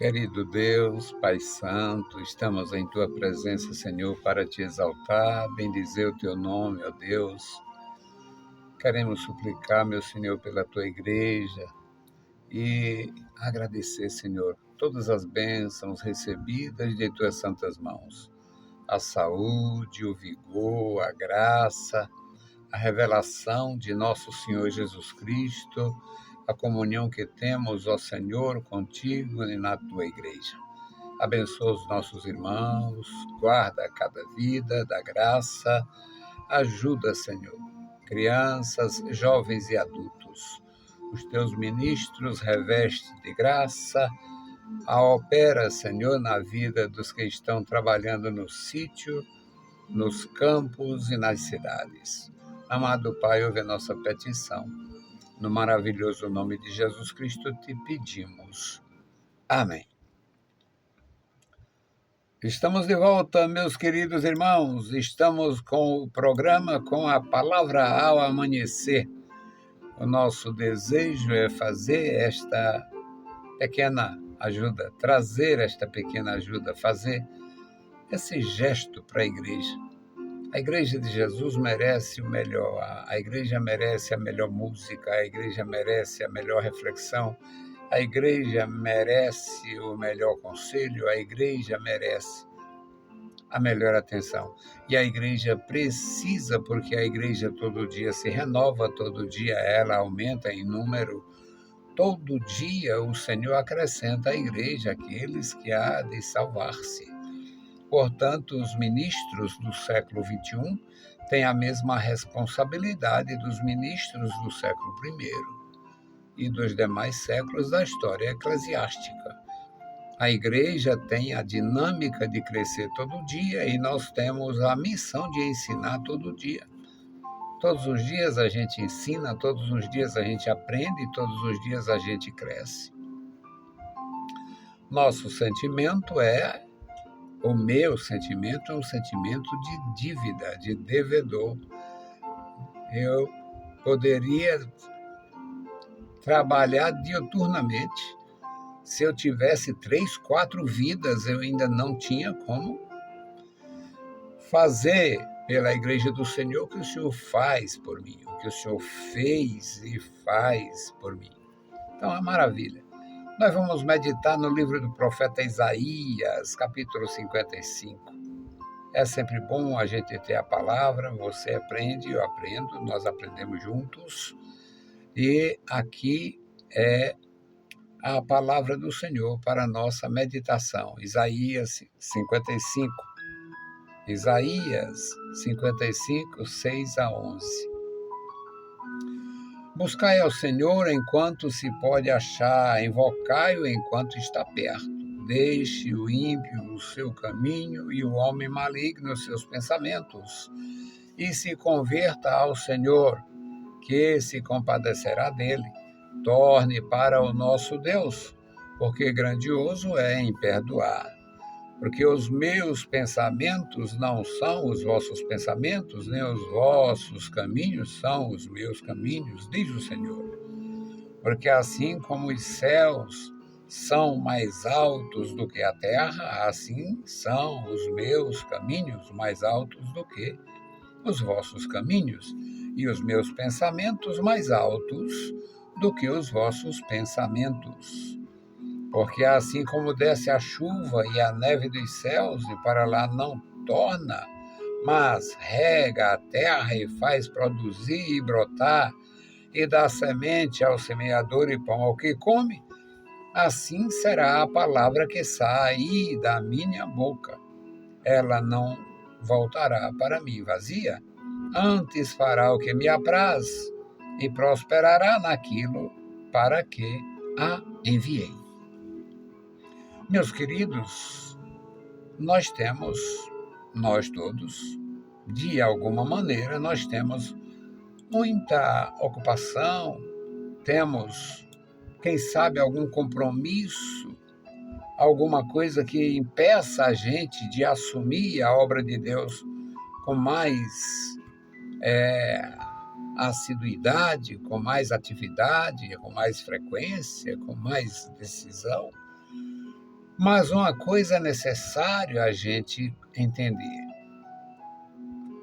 Querido Deus, Pai Santo, estamos em Tua presença, Senhor, para Te exaltar, bendizer o Teu nome, ó Deus. Queremos suplicar, meu Senhor, pela Tua igreja e agradecer, Senhor, todas as bênçãos recebidas de Tuas santas mãos. A saúde, o vigor, a graça, a revelação de nosso Senhor Jesus Cristo, a comunhão que temos, ó Senhor, contigo e na Tua igreja. Abençoa os nossos irmãos, guarda cada vida, dá graça, ajuda, Senhor, crianças, jovens e adultos. Os teus ministros reveste de graça, a opera, Senhor, na vida dos que estão trabalhando no sítio, nos campos e nas cidades. Amado Pai, ouve a nossa petição. No maravilhoso nome de Jesus Cristo te pedimos. Amém. Estamos de volta, meus queridos irmãos. Estamos com o programa com a palavra ao amanhecer. O nosso desejo é fazer esta pequena ajuda, trazer esta pequena ajuda, fazer esse gesto para a igreja. A igreja de Jesus merece o melhor, a igreja merece a melhor música, a igreja merece a melhor reflexão, a igreja merece o melhor conselho, a igreja merece a melhor atenção. E a igreja precisa, porque a igreja todo dia se renova, todo dia ela aumenta em número, todo dia o Senhor acrescenta à igreja aqueles que há de salvar-se. Portanto, os ministros do século XXI têm a mesma responsabilidade dos ministros do século I e dos demais séculos da história eclesiástica. A igreja tem a dinâmica de crescer todo dia e nós temos a missão de ensinar todo dia. Todos os dias a gente ensina, todos os dias a gente aprende, todos os dias a gente cresce. Nosso sentimento o meu sentimento é um sentimento de dívida, de devedor. Eu poderia trabalhar diuturnamente. Se eu tivesse 3, 4 vidas, eu ainda não tinha como fazer pela Igreja do Senhor o que o Senhor faz por mim, o que o Senhor fez e faz por mim. Então, é maravilha. Nós vamos meditar no livro do profeta Isaías, capítulo 55. É sempre bom a gente ter a palavra, você aprende, eu aprendo, nós aprendemos juntos. E aqui é a palavra do Senhor para a nossa meditação. Isaías 55. Isaías 55, 6 a 11. Buscai ao Senhor enquanto se pode achar, invocai-o enquanto está perto. Deixe o ímpio o seu caminho e o homem maligno os seus pensamentos, e se converta ao Senhor, que se compadecerá dele. Torne para o nosso Deus, porque grandioso é em perdoar. Porque os meus pensamentos não são os vossos pensamentos, nem os vossos caminhos são os meus caminhos, diz o Senhor. Porque assim como os céus são mais altos do que a terra, assim são os meus caminhos mais altos do que os vossos caminhos, e os meus pensamentos mais altos do que os vossos pensamentos. Porque assim como desce a chuva e a neve dos céus, e para lá não torna, mas rega a terra e faz produzir e brotar, e dá semente ao semeador e pão ao que come, assim será a palavra que sai da minha boca. Ela não voltará para mim vazia, antes fará o que me apraz, e prosperará naquilo para que a enviei. Meus queridos, nós todos, de alguma maneira, nós temos muita ocupação, temos, quem sabe, algum compromisso, alguma coisa que impeça a gente de assumir a obra de Deus com mais assiduidade, com mais atividade, com mais frequência, com mais decisão. Mas uma coisa é necessário a gente entender.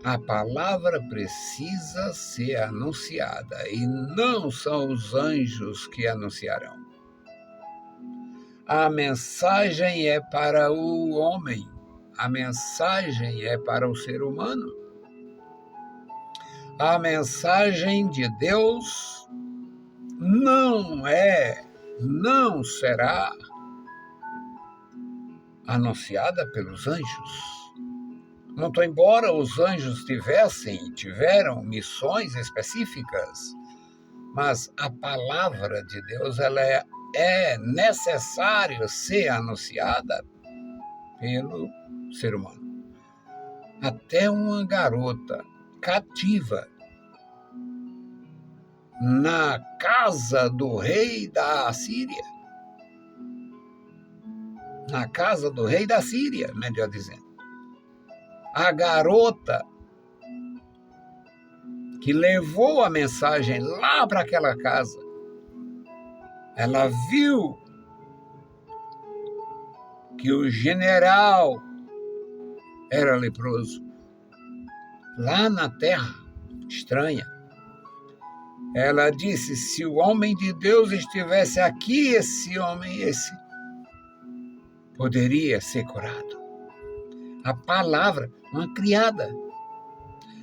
A palavra precisa ser anunciada e não são os anjos que anunciarão. A mensagem é para o homem, a mensagem é para o ser humano. A mensagem de Deus não será anunciada pelos anjos. Muito embora os anjos tiveram missões específicas, mas a palavra de Deus ela é necessário ser anunciada pelo ser humano. Até uma garota cativa na casa do rei da Síria, melhor dizendo. A garota que levou a mensagem lá para aquela casa, ela viu que o general era leproso. Lá na terra estranha. Ela disse, se o homem de Deus estivesse aqui, esse poderia ser curado. A palavra, uma criada.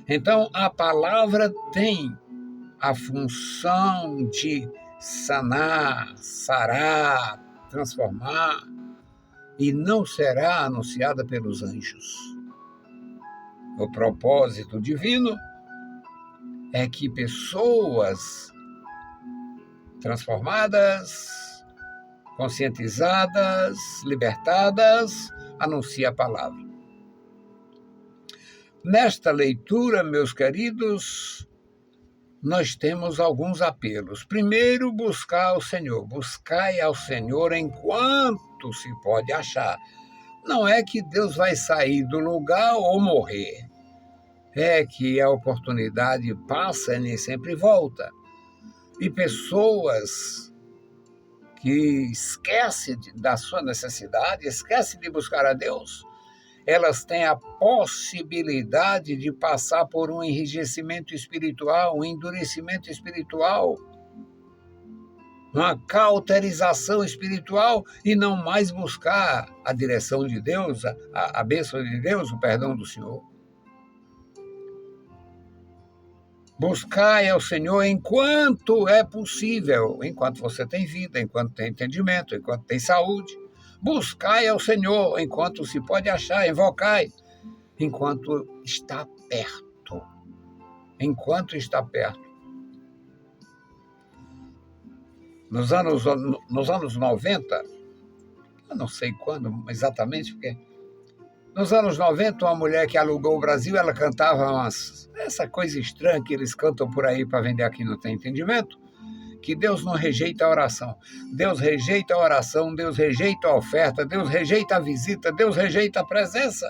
Então, a palavra tem a função de sanar, sarar, transformar, e não será anunciada pelos anjos. O propósito divino é que pessoas transformadas, conscientizadas, libertadas, anunciem a palavra. Nesta leitura, meus queridos, nós temos alguns apelos. Primeiro, buscar ao Senhor. Buscai ao Senhor enquanto se pode achar. Não é que Deus vai sair do lugar ou morrer. É que a oportunidade passa e nem sempre volta. E pessoas que esquecem da sua necessidade, esquecem de buscar a Deus, elas têm a possibilidade de passar por um enrijecimento espiritual, um endurecimento espiritual, uma cauterização espiritual e não mais buscar a direção de Deus, a bênção de Deus, o perdão do Senhor. Buscai ao Senhor enquanto é possível, enquanto você tem vida, enquanto tem entendimento, enquanto tem saúde. Buscai ao Senhor enquanto se pode achar, invocai, enquanto está perto. Enquanto está perto. Nos anos 90, eu não sei quando exatamente, porque nos anos 90, uma mulher que alugou o Brasil, ela cantava essa coisa estranha que eles cantam por aí para vender aqui, não tem entendimento, que Deus não rejeita a oração. Deus rejeita a oração, Deus rejeita a oferta, Deus rejeita a visita, Deus rejeita a presença,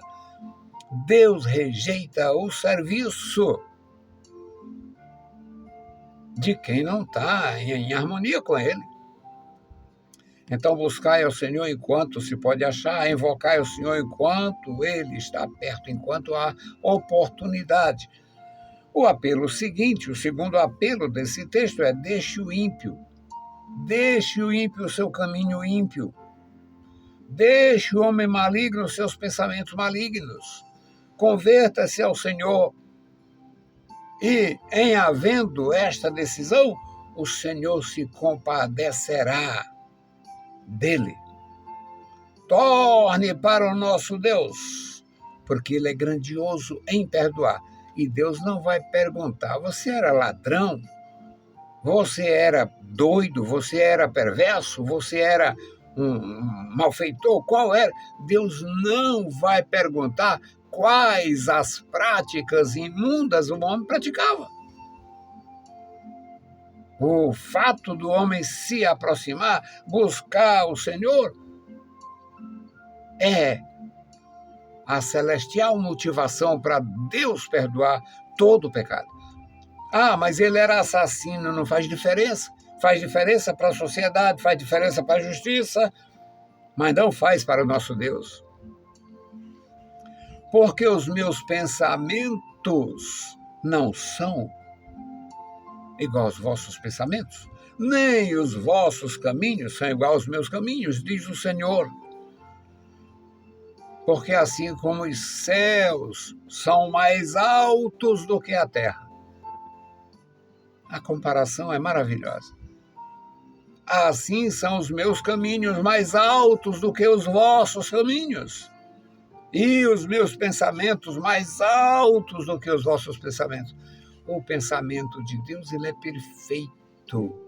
Deus rejeita o serviço de quem não está em harmonia com Ele. Então, buscai ao Senhor enquanto se pode achar, invocai ao Senhor enquanto Ele está perto, enquanto há oportunidade. O apelo seguinte, o segundo apelo desse texto é: deixe o ímpio o seu caminho ímpio, deixe o homem maligno os seus pensamentos malignos, converta-se ao Senhor e, em havendo esta decisão, o Senhor se compadecerá dele. Torne para o nosso Deus, porque Ele é grandioso em perdoar. E Deus não vai perguntar, você era ladrão? Você era doido? Você era perverso? Você era um malfeitor? Qual era? Deus não vai perguntar quais as práticas imundas o homem praticava. O fato do homem se aproximar, buscar o Senhor, é a celestial motivação para Deus perdoar todo o pecado. Ah, mas ele era assassino, não faz diferença. Faz diferença para a sociedade, faz diferença para a justiça. mas não faz para o nosso Deus. Porque os meus pensamentos não são igual aos vossos pensamentos, nem os vossos caminhos são igual aos meus caminhos, diz o Senhor. Porque assim como os céus são mais altos do que a terra. A comparação é maravilhosa. Assim são os meus caminhos mais altos do que os vossos caminhos. E os meus pensamentos mais altos do que os vossos pensamentos. O pensamento de Deus, ele é perfeito.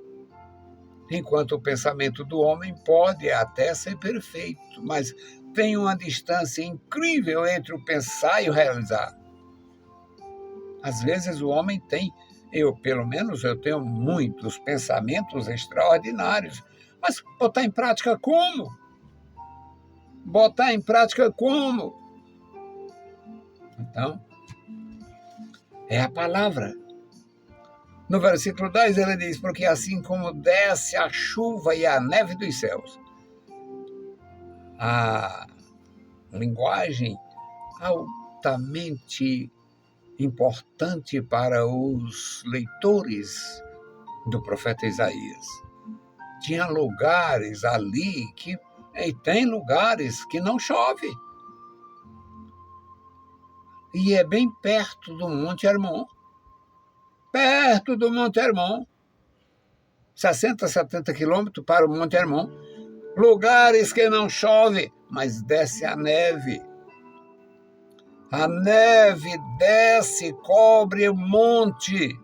Enquanto o pensamento do homem pode até ser perfeito, mas tem uma distância incrível entre o pensar e o realizar. Às vezes o homem tem, pelo menos eu tenho muitos pensamentos extraordinários, mas botar em prática como? Botar em prática como? Então, é a palavra. No versículo 10 ele diz, porque assim como desce a chuva e a neve dos céus, a linguagem altamente importante para os leitores do profeta Isaías. Tinha lugares ali e tem lugares que não chove. E é bem perto do Monte Hermon. Perto do Monte Hermon. 60, 70 quilômetros para o Monte Hermon. Lugares que não chove, mas desce a neve. A neve desce, cobre o monte.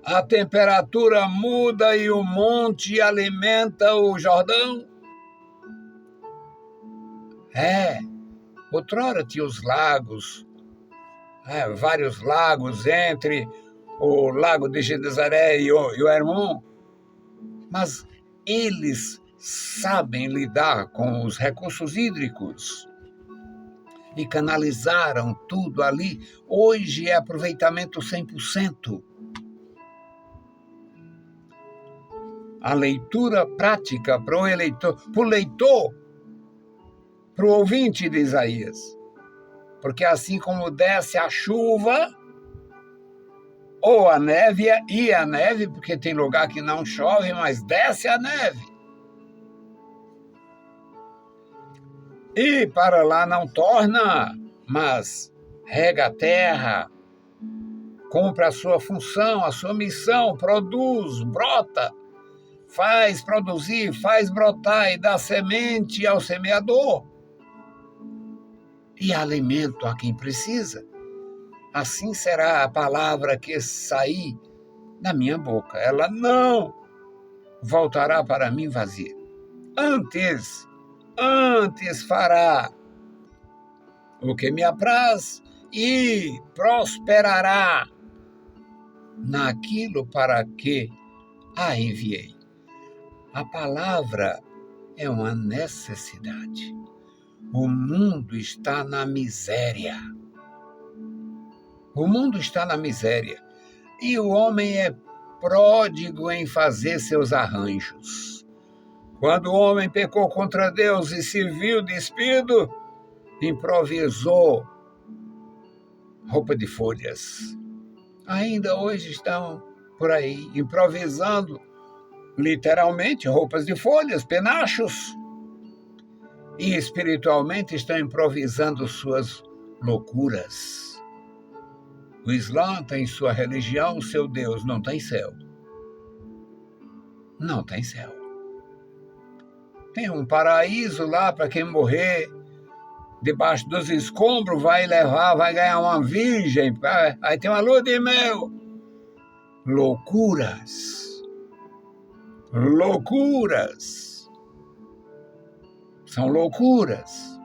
A temperatura muda e o monte alimenta o Jordão. Outrora tinha os lagos, vários lagos entre o lago de Genezaré e o Hermon, mas eles sabem lidar com os recursos hídricos e canalizaram tudo ali. Hoje é aproveitamento 100%. A leitura prática para o leitor, para o ouvinte de Isaías. Porque assim como desce a chuva, ou a neve, porque tem lugar que não chove, mas desce a neve. E para lá não torna, mas rega a terra, cumpre a sua função, a sua missão, produz, brota, faz produzir, faz brotar e dá semente ao semeador. E alimento a quem precisa. Assim será a palavra que sair da minha boca. Ela não voltará para mim vazia. Antes fará o que me apraz e prosperará naquilo para que a enviei. A palavra é uma necessidade. O mundo está na miséria. O mundo está na miséria. E o homem é pródigo em fazer seus arranjos. Quando o homem pecou contra Deus e se viu despido, improvisou roupa de folhas. Ainda hoje estão por aí improvisando, literalmente, roupas de folhas, penachos. E espiritualmente estão improvisando suas loucuras. O Islã tem sua religião, seu Deus não tem céu. Não tem céu. Tem um paraíso lá para quem morrer, debaixo dos escombros, vai ganhar uma virgem, aí tem uma lua de mel. Loucuras. Loucuras. São loucuras.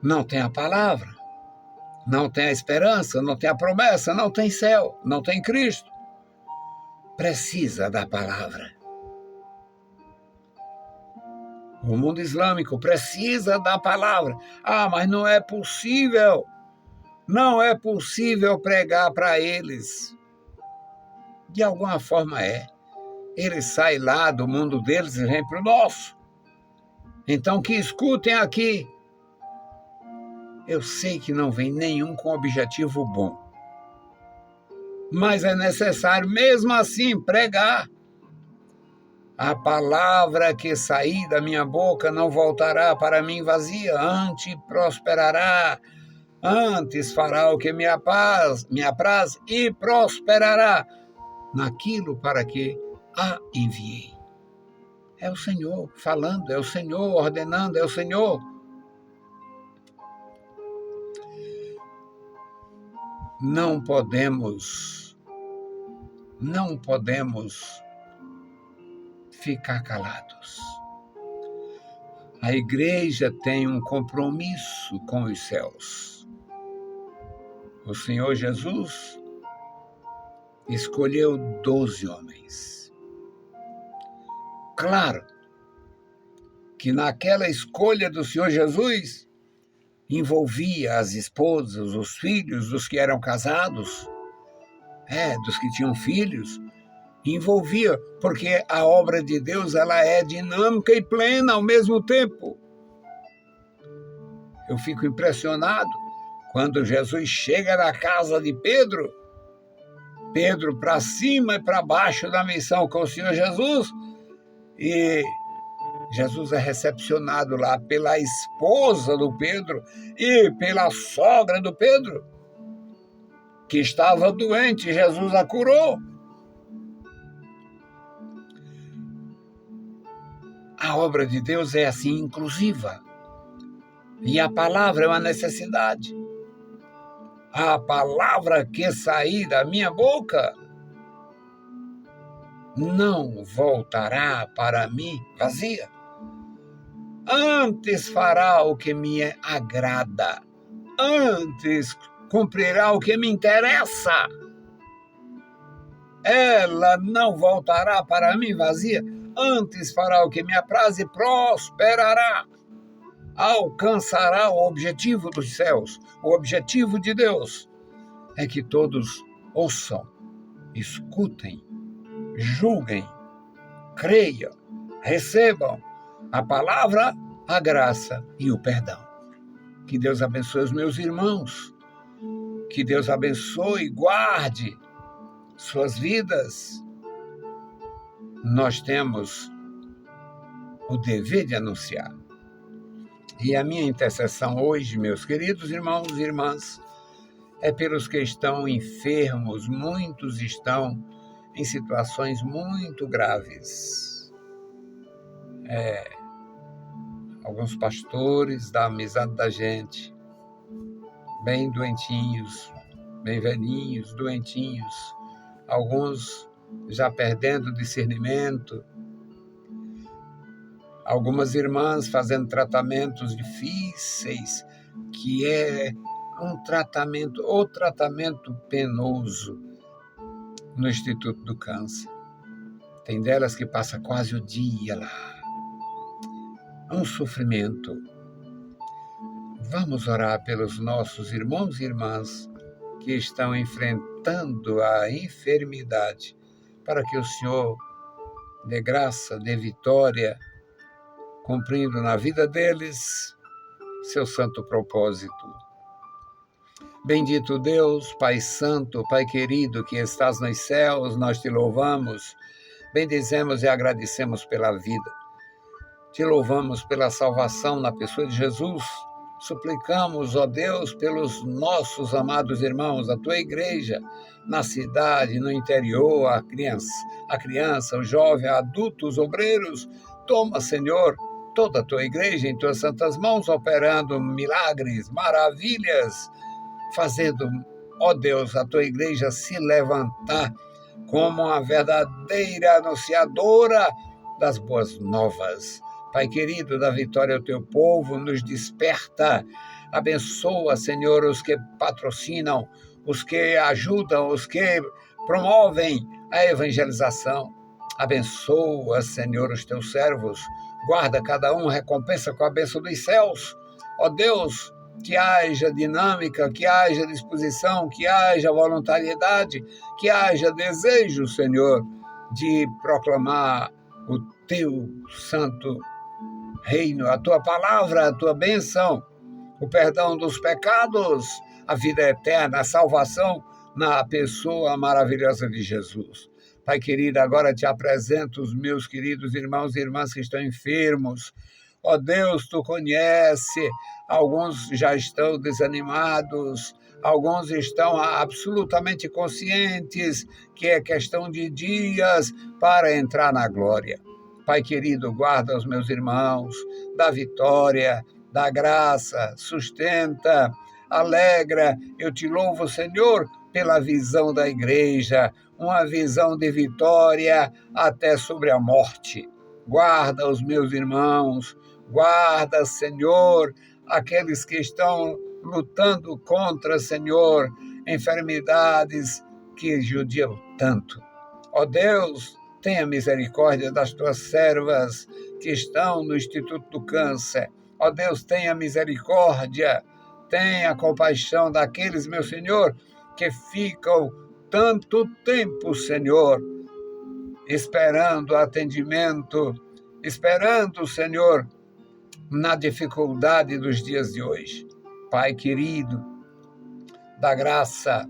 Não tem a palavra, não tem a esperança, não tem a promessa, não tem céu, não tem Cristo. Precisa da palavra. O mundo islâmico precisa da palavra. Mas não é possível. Não é possível pregar para eles. De alguma forma é. Eles saem lá do mundo deles e vêm para o nosso. Então, que escutem aqui. Eu sei que não vem nenhum com objetivo bom. Mas é necessário, mesmo assim, pregar. A palavra que sair da minha boca não voltará para mim vazia, antes prosperará, antes fará o que me apraz e prosperará naquilo para que a enviei. É o Senhor falando, é o Senhor ordenando, é o Senhor. Não podemos ficar calados. A igreja tem um compromisso com os céus. O Senhor Jesus escolheu 12 homens. Claro que naquela escolha do Senhor Jesus envolvia as esposas, os filhos dos que eram casados, dos que tinham filhos, envolvia, porque a obra de Deus ela é dinâmica e plena ao mesmo tempo. Eu fico impressionado quando Jesus chega na casa de Pedro para cima e para baixo da missão com o Senhor Jesus, e Jesus é recepcionado lá pela esposa do Pedro e pela sogra do Pedro, que estava doente. Jesus a curou. A obra de Deus é assim inclusiva. E a palavra é uma necessidade. A palavra que sair da minha boca não voltará para mim vazia. Antes fará o que me agrada. Antes cumprirá o que me interessa. Ela não voltará para mim vazia. Antes fará o que me apraz e prosperará. Alcançará o objetivo dos céus. O objetivo de Deus é que todos ouçam, escutem, julguem, creiam, recebam a palavra, a graça e o perdão. Que Deus abençoe os meus irmãos. Que Deus abençoe e guarde suas vidas. Nós temos o dever de anunciar. E a minha intercessão hoje, meus queridos irmãos e irmãs, é pelos que estão enfermos. Muitos estão em situações muito graves. Alguns pastores da amizade da gente, bem doentinhos, bem velhinhos, doentinhos, alguns já perdendo o discernimento, algumas irmãs fazendo tratamentos difíceis, que é o tratamento penoso no Instituto do Câncer. Tem delas que passa quase o dia lá. Um sofrimento. Vamos orar pelos nossos irmãos e irmãs que estão enfrentando a enfermidade, para que o Senhor dê graça, dê vitória, cumprindo na vida deles seu santo propósito. Bendito Deus, Pai Santo, Pai querido, que estás nos céus, nós te louvamos, bendizemos e agradecemos pela vida. Te louvamos pela salvação na pessoa de Jesus. Suplicamos, ó Deus, pelos nossos amados irmãos, a tua igreja, na cidade, no interior, a criança, o jovem, adultos, obreiros. Toma, Senhor, toda a tua igreja em tuas santas mãos, operando milagres, maravilhas, fazendo, ó Deus, a tua igreja se levantar como uma verdadeira anunciadora das boas novas. Pai querido, dá vitória ao teu povo, nos desperta, abençoa, Senhor, os que patrocinam, os que ajudam, os que promovem a evangelização. Abençoa, Senhor, os teus servos, guarda cada um, recompensa com a bênção dos céus. Ó Deus, que haja dinâmica, que haja disposição, que haja voluntariedade, que haja desejo, Senhor, de proclamar o teu santo reino, a tua palavra, a tua bênção, o perdão dos pecados, a vida eterna, a salvação na pessoa maravilhosa de Jesus. Pai querido, agora te apresento os meus queridos irmãos e irmãs que estão enfermos. Ó Deus, tu conhece, alguns já estão desanimados, alguns estão absolutamente conscientes que é questão de dias para entrar na glória. Pai querido, guarda os meus irmãos, dá vitória, dá graça, sustenta, alegra. Eu te louvo, Senhor, pela visão da igreja, uma visão de vitória até sobre a morte. Guarda os meus irmãos, guarda, Senhor, aqueles que estão lutando contra, Senhor, enfermidades que judiam tanto. Ó Deus, tenha misericórdia das tuas servas que estão no Instituto do Câncer. Ó Deus, tenha misericórdia, tenha compaixão daqueles, meu Senhor, que ficam tanto tempo, Senhor, esperando atendimento, esperando, Senhor, na dificuldade dos dias de hoje. Pai querido, da graça,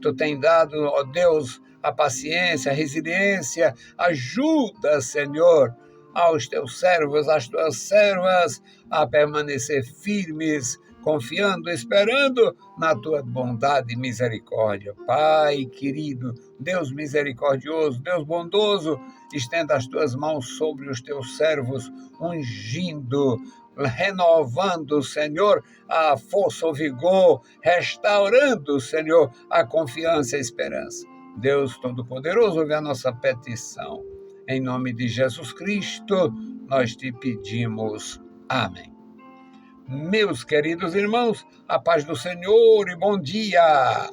tu tem dado, ó Deus, a paciência, a resiliência, ajuda, Senhor, aos teus servos, às tuas servas, a permanecer firmes, confiando, esperando na tua bondade e misericórdia. Pai querido, Deus misericordioso, Deus bondoso, estenda as tuas mãos sobre os teus servos, ungindo, renovando, Senhor, a força, o vigor, restaurando, Senhor, a confiança e a esperança. Deus Todo-Poderoso, ouve a nossa petição. Em nome de Jesus Cristo, nós te pedimos. Amém. Meus queridos irmãos, a paz do Senhor e bom dia!